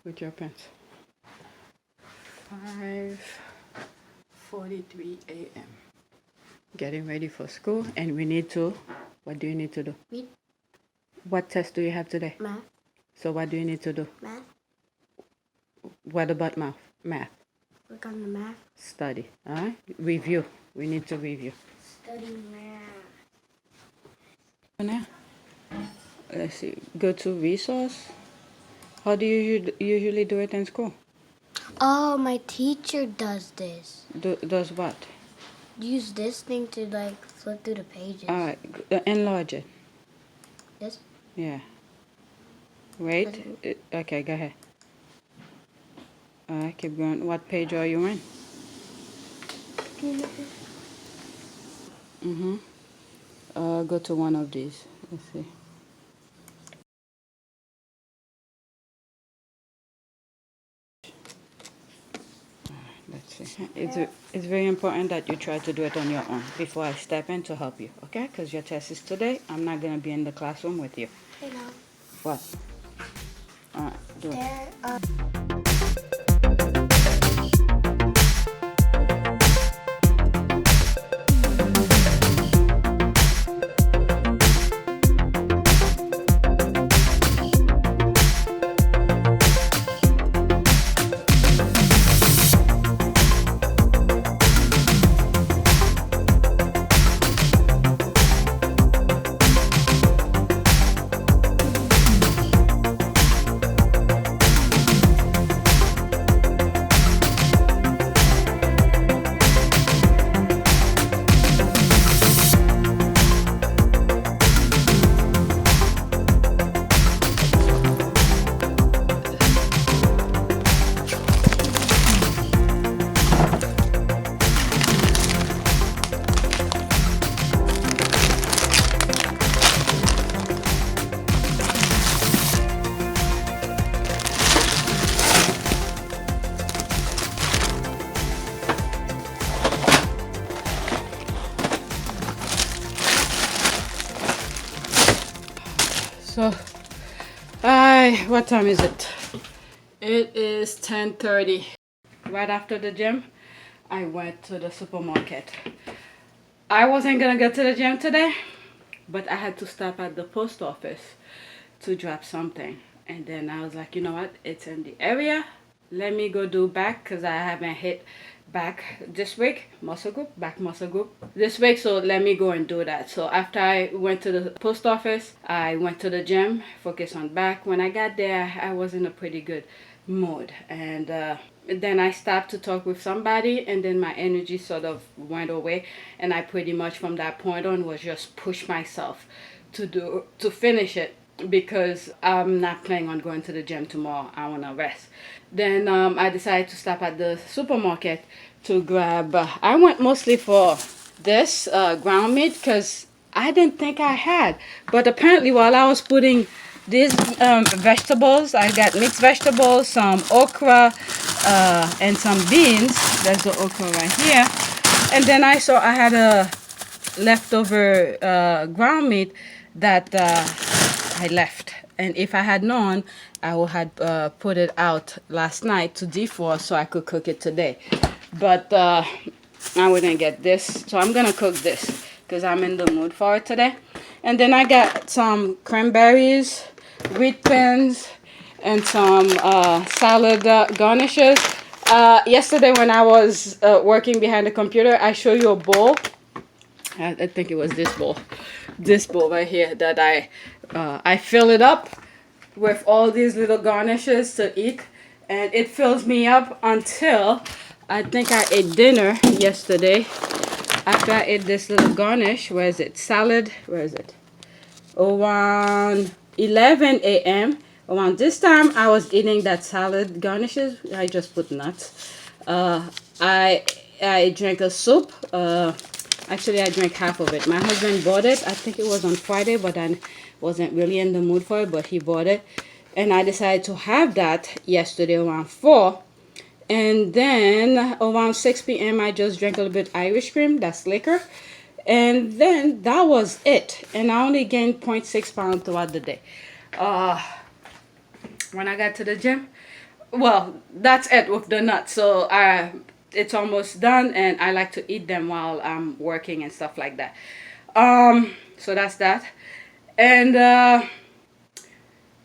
With your pens. 5:43 a.m. Getting ready for school, and we need to. What do you need to do? Read. What test do you have today? Math. So what do you need to do? Math. What about math? Math. Work on the math. Study. All right. Review. We need to review. Study math. Now, let's see. Go to resource. How do you usually do it in school? Oh, my teacher does this. Does what? Use this thing to like flip through the pages. All right. Enlarge it. This? Yeah. Wait. Okay, go ahead. All right, keep going. What page are you in? Go to one of these. Let's see. Let's see. It's very important that you try to do it on your own before I step in to help you, okay? Because your test is today. I'm not going to be in the classroom with you. Hey, Mom. What? All right, do it. So, what time is it? It is 10:30. Right after the gym, I went to the supermarket. I wasn't gonna go to the gym today, but I had to stop at the post office to drop something. And then I was like, you know what? It's in the area. Let me go do back because I haven't hit back this week, muscle group, back muscle group this week. So let me go and do that. So after I went to the post office, I went to the gym, focus on back. When I got there, I was in a pretty good mood. And then I stopped to talk with somebody, and then my energy sort of went away. And I pretty much from that point on was just push myself to finish it, because I'm not planning on going to the gym tomorrow. I want to rest. Then I decided to stop at the supermarket to grab, I went mostly for this ground meat because I didn't think I had. But apparently while I was putting these vegetables, I got mixed vegetables, some okra, and some beans. There's the okra right here. And then I saw I had a leftover ground meat that I left. And if I had known, I would have put it out last night to defrost so I could cook it today. But I wouldn't get this. So I'm going to cook this because I'm in the mood for it today. And then I got some cranberries, wheat thins, and some salad garnishes. Yesterday when I was working behind the computer, I showed you a bowl. I think it was this bowl right here that I fill it up with all these little garnishes to eat, and it fills me up until I think I ate dinner yesterday. After I ate this little garnish, where is it? Salad, where is it? Around 11 a.m. Around this time, I was eating that salad garnishes. I just put nuts. I drank a soup. Actually, I drank half of it. My husband bought it. I think it was on Friday, but I wasn't really in the mood for it, but he bought it. And I decided to have that yesterday around 4. And then around 6 p.m., I just drank a little bit Irish cream. That's liquor. And then that was it. And I only gained 0.6 pounds throughout the day. when I got to the gym, well, that's it with the nuts. So it's almost done, and I like to eat them while I'm working and stuff like that. So that's that. And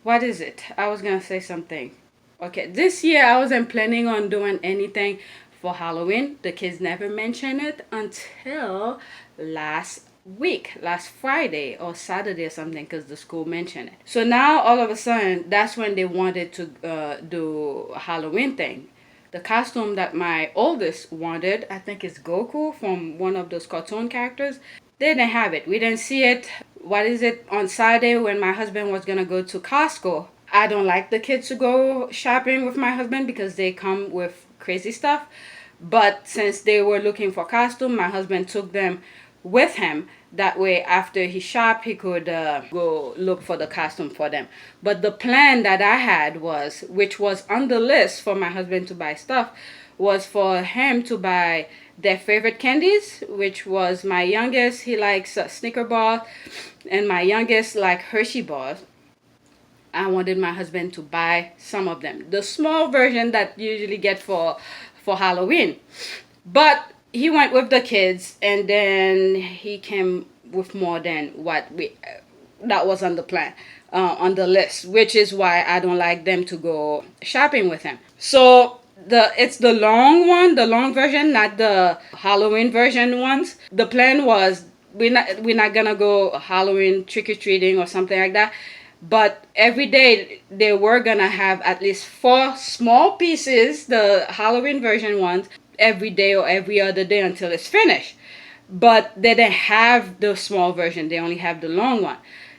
what is it? I was gonna say something. Okay, this year I wasn't planning on doing anything for Halloween. The kids never mentioned it until last week, last Friday or Saturday or something, because the school mentioned it. So now all of a sudden, that's when they wanted to do a Halloween thing. The costume that my oldest wanted, I think it's Goku from one of those cartoon characters. They didn't have it. We didn't see it. What is it? On Saturday when my husband was gonna go to Costco. I don't like the kids to go shopping with my husband because they come with crazy stuff. But since they were looking for costume, my husband took them with him. That way, after he shopped, he could go look for the costume for them. But the plan that I had was, which was on the list for my husband to buy stuff, was for him to buy their favorite candies, which was my youngest, he likes Snicker bars, and my youngest like Hershey bars. I wanted my husband to buy some of them. The small version that you usually get for Halloween. But he went with the kids, and then he came with more than what we that was on the plan, on the list, which is why I don't like them to go shopping with him. So it's the long one, the long version, not the Halloween version ones. The plan was we're not gonna go Halloween trick-or-treating or something like that. But every day they were gonna have at least 4 small pieces, the Halloween version ones, every day or every other day until it's finished. But they didn't have the small version, they only have the long one.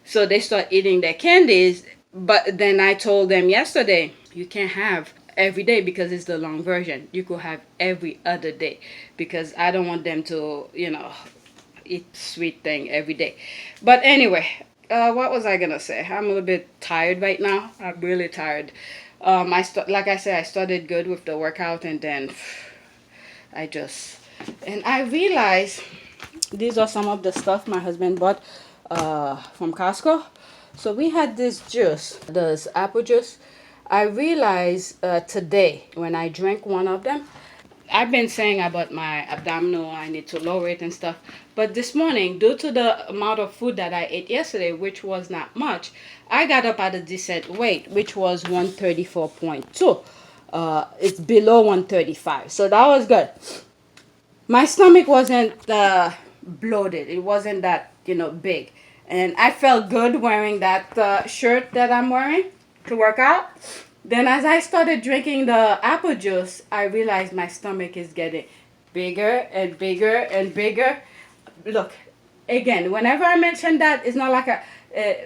So they start eating their candies. But then I told them yesterday, you can't have every day because it's the long version. You could have every other day because I don't want them to, eat sweet thing every day. But anyway, what was I gonna say? I'm a little bit tired right now. I'm really tired. Like I said, I started good with the workout, and then I realized these are some of the stuff my husband bought from Costco. So we had this juice, this apple juice. I realized today when I drank one of them, I've been saying about my abdominal, I need to lower it and stuff. But this morning, due to the amount of food that I ate yesterday, which was not much, I got up at a decent weight, which was 134.2. It's below 135. So that was good. My stomach wasn't bloated. It wasn't that, big. And I felt good wearing that shirt that I'm wearing to work out. Then as I started drinking the apple juice, I realized my stomach is getting bigger and bigger and bigger. Look, again, whenever I mention that, it's not like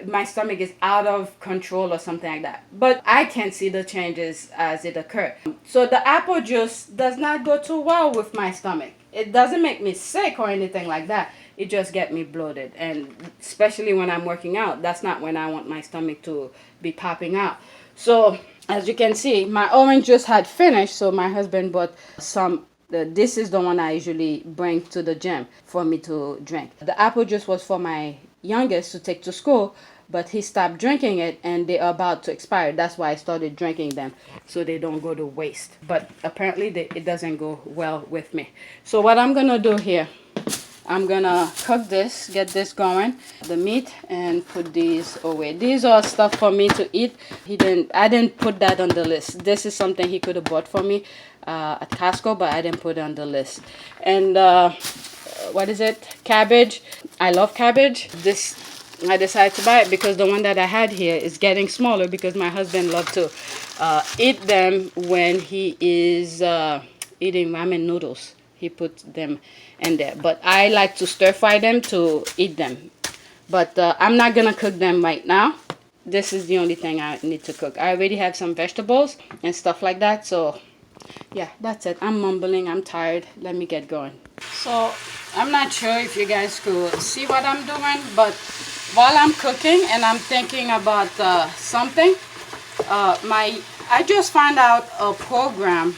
my stomach is out of control or something like that. But I can see the changes as it occurred. So the apple juice does not go too well with my stomach. It doesn't make me sick or anything like that. It just gets me bloated. And especially when I'm working out, that's not when I want my stomach to be popping out. So as you can see, my orange juice had finished, so my husband bought some. This is the one I usually bring to the gym for me to drink. The apple juice was for my youngest to take to school, but he stopped drinking it and they are about to expire. That's why I started drinking them, so they don't go to waste. But apparently it doesn't go well with me. So what I'm gonna do here, I'm gonna cook this, get this going, the meat, and put these away. These are stuff for me to eat. I didn't put that on the list. This is something he could have bought for me at Costco, but I didn't put it on the list. And what is it? Cabbage. I love cabbage. This I decided to buy it because the one that I had here is getting smaller because my husband loves to eat them when he is eating ramen noodles. He puts them in there, but I like to stir fry them to eat them. But I'm not gonna cook them right now. This is the only thing I need to cook. I already have some vegetables and stuff like that. So yeah, that's it. I'm mumbling. I'm tired. Let me get going. So I'm not sure if you guys could see what I'm doing, but while I'm cooking and I'm thinking about something, I just found out a program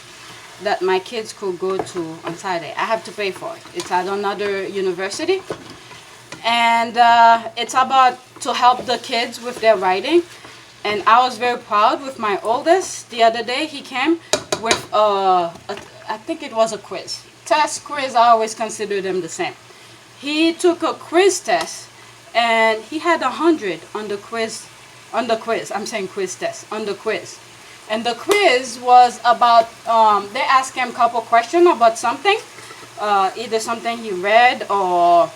that my kids could go to on Saturday. I have to pay for it. It's at another university, and it's about to help the kids with their writing. And I was very proud with my oldest. The other day he came with I think it was a quiz. Test, quiz, I always consider them the same. He took a quiz test and he had 100 on the quiz. I'm saying quiz test, on the quiz. And the quiz was about, they asked him a couple questions about something, either something he read or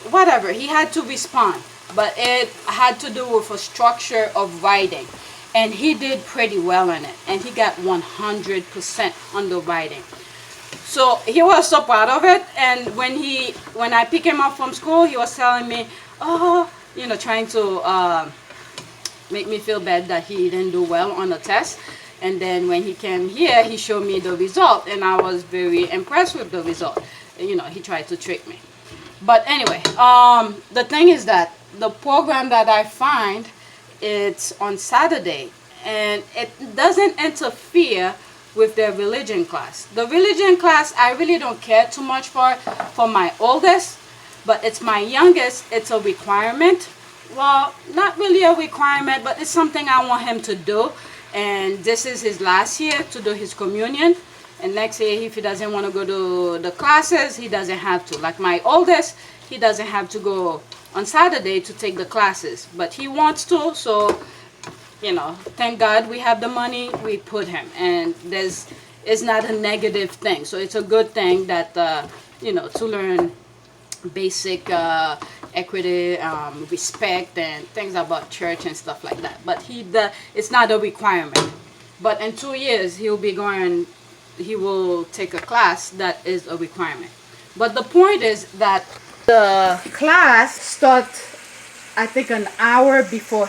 whatever. He had to respond, but it had to do with a structure of writing. And he did pretty well in it, and he got 100% on the writing. So he was so proud of it. And when I picked him up from school, he was telling me, oh, trying to make me feel bad that he didn't do well on the test. And then when he came here, he showed me the result, and I was very impressed with the result. He tried to trick me. But anyway, the thing is that the program that I find, it's on Saturday, and it doesn't interfere with their religion class. The religion class, I really don't care too much for my oldest, but it's my youngest. It's a requirement. Well, not really a requirement, but it's something I want him to do. And this is his last year to do his communion. And next year, if he doesn't want to go to the classes, he doesn't have to. Like my oldest, he doesn't have to go on Saturday to take the classes. But he wants to, so, thank God we have the money, we put him. And it's not a negative thing. So it's a good thing that, to learn basic equity, respect, and things about church and stuff like that. But it's not a requirement. But in 2 years, he will take a class that is a requirement. But the point is that the class starts, I think, an hour before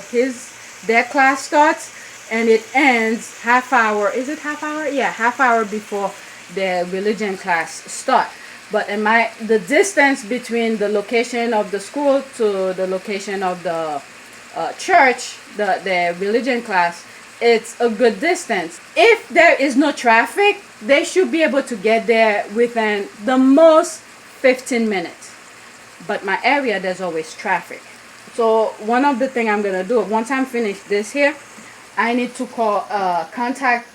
their class starts, and it ends half hour. Is it half hour? Yeah, half hour before the religion class starts. But the distance between the location of the school to the location of the church, the religion class, it's a good distance. If there is no traffic, they should be able to get there within the most 15 minutes. But my area, there's always traffic. So one of the things I'm going to do, once I'm finished this here, I need to contact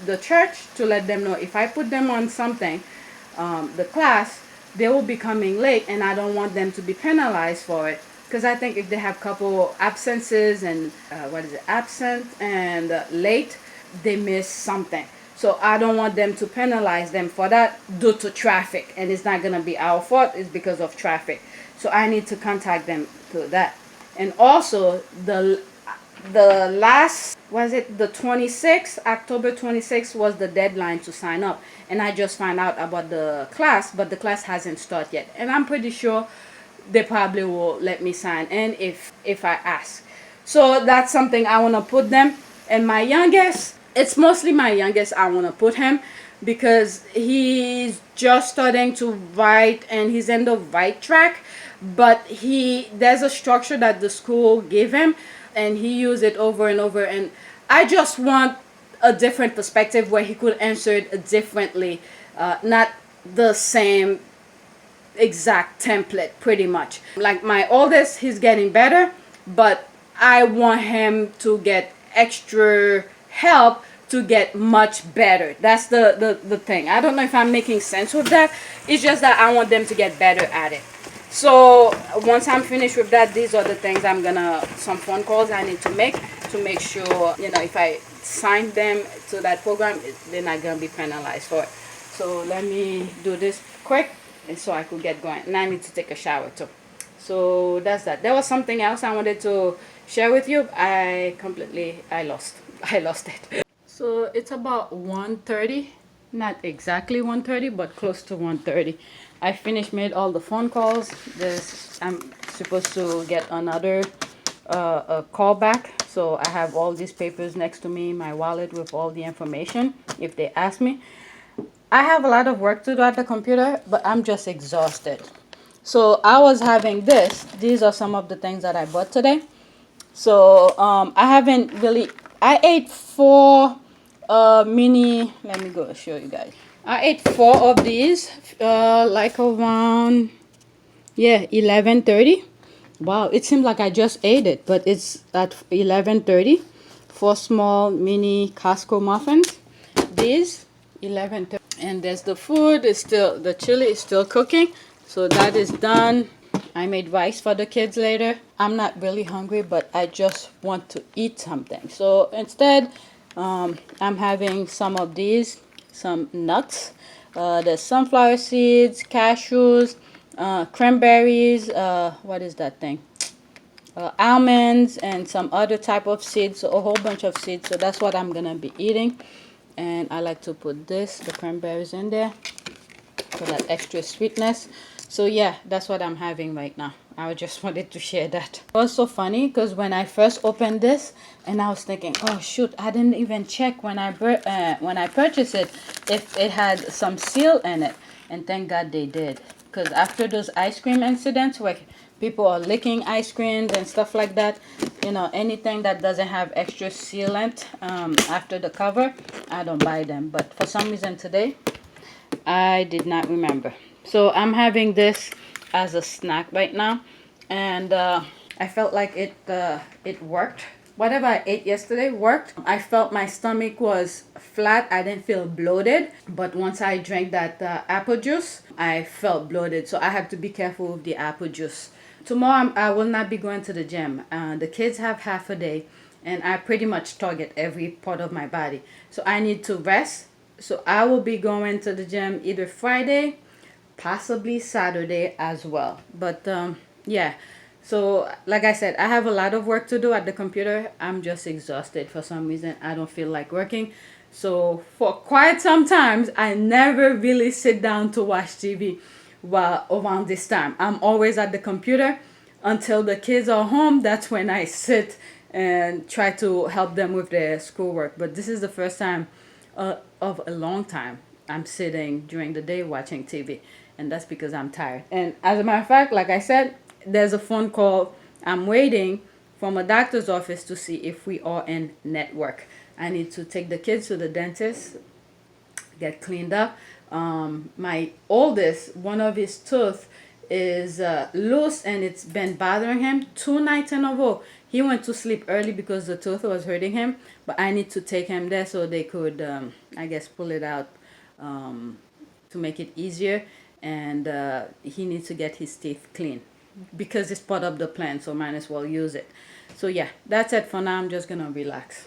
the church to let them know if I put them on something, the class, they will be coming late, and I don't want them to be penalized for it. Because I think if they have couple absences and absent and late, they miss something. So I don't want them to penalize them for that due to traffic. And it's not going to be our fault, it's because of traffic. So I need to contact them to that. And also the last, the 26th, October 26th was the deadline to sign up. And I just found out about the class, but the class hasn't started yet. And I'm pretty sure they probably will let me sign in if I ask. So that's something I want to put them. And my youngest, it's mostly my youngest I want to put him, because he's just starting to write and he's in the right track. But there's a structure that the school gave him, and he used it over and over. And I just want a different perspective where he could answer it differently, not the same exact template pretty much. Like my oldest, he's getting better, but I want him to get extra help to get much better. That's the thing. I don't know if I'm making sense with that. It's just that I want them to get better at it. So once I'm finished with that, these are the things some phone calls I need to make sure, if I sign them to that program, they're not going to be penalized for it. So let me do this quick, and so I could get going. And I need to take a shower too. So that's that. There was something else I wanted to share with you. I lost it. So it's about 1:30, not exactly 1:30, but close to 1:30. I made all the phone calls. I'm supposed to get another call back. So I have all these papers next to me, my wallet with all the information if they ask me. I have a lot of work to do at the computer, but I'm just exhausted. So I was having these are some of the things that I bought today. So I ate 4 mini, let me go show you guys. I ate 4 of these, like around, 11:30. Wow, it seems like I just ate it, but it's at 11:30. 4 small mini Costco muffins. These 11. And there's the food. It's still, the chili is still cooking, so that is done. I made rice for the kids later. I'm not really hungry, but I just want to eat something. So instead, I'm having some of these, some nuts. There's sunflower seeds, cashews, cranberries, what is that thing? Almonds, and some other type of seeds, so a whole bunch of seeds. So that's what I'm gonna be eating. And I like to put the cranberries in there for that extra sweetness. So yeah, that's what I'm having right now. I just wanted to share that. It was so funny because when I first opened this, and I was thinking, oh shoot, I didn't even check when I purchased it if it had some seal in it, and thank God they did. Because after those ice cream incidents where people are licking ice creams and stuff like that, you know, anything that doesn't have extra sealant after the cover, I don't buy them. But for some reason today, I did not remember. So I'm having this as a snack right now, and I felt like it worked. Whatever I ate yesterday worked. I felt my stomach was flat. I didn't feel bloated, but once I drank that apple juice, I felt bloated. So I have to be careful with the apple juice. Tomorrow I will not be going to the gym. The kids have half a day, and I pretty much target every part of my body. So I need to rest. So I will be going to the gym either Friday, possibly Saturday as well. But yeah, so like I said, I have a lot of work to do at the computer. I'm just exhausted for some reason. I don't feel like working. So for quite some times, I never really sit down to watch TV while around this time. I'm always at the computer until the kids are home. That's when I sit and try to help them with their schoolwork. But this is the first time of a long time I'm sitting during the day watching TV, and that's because I'm tired. And as a matter of fact, like I said, there's a phone call I'm waiting from a doctor's office to see if we are in network. I need to take the kids to the dentist, get cleaned up. My oldest, one of his tooth is loose, and it's been bothering him 2 nights in a row. He went to sleep early because the tooth was hurting him, but I need to take him there so they could, I guess, pull it out to make it easier. And he needs to get his teeth clean because it's part of the plan, so might as well use it. So yeah, that's it for now. I'm just gonna relax.